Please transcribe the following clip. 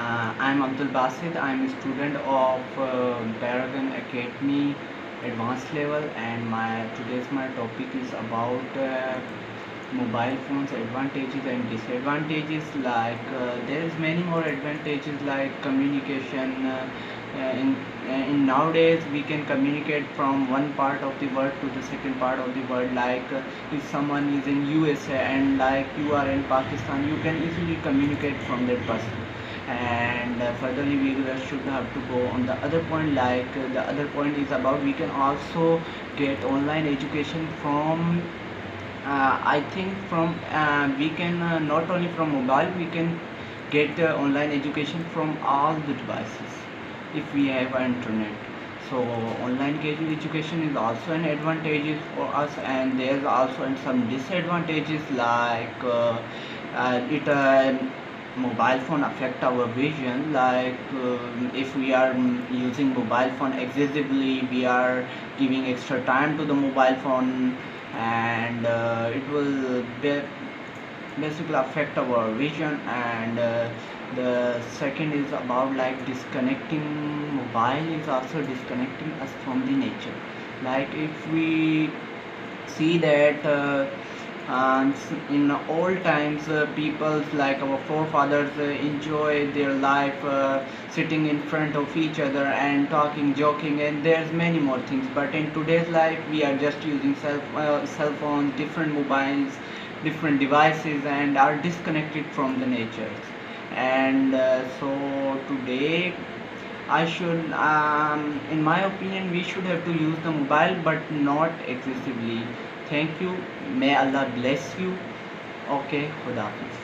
I'm Abdul Basit. I'm a student of Paragon Academy advanced level, and my topic is about mobile phones advantages and disadvantages. There's many more advantages like communication. In nowadays we can communicate from one part of the world to the second part of the world. If someone is in USA and you are in Pakistan, you can easily communicate from that person. And furtherly we should have to go on the other point. The other point is about we can also get online education from I think from we can not only from mobile, we can get online education from all the devices if we have internet. So online education is also an advantage for us, and there's also some disadvantages it mobile phone affect our vision. If we are using mobile phone excessively, we are giving extra time to the mobile phone, and it will basically affect our vision. And the second is about disconnecting. Mobile is also disconnecting us from the nature. If we see that in old times, people like our forefathers enjoy their life sitting in front of each other and talking, joking, and there's many more things. But in today's life we are just using cell phones, different mobiles, different devices, and are disconnected from the nature. And so today in my opinion, we should have to use the mobile, but not excessively. Thank you. May Allah bless you. Okay, Khuda Hafiz.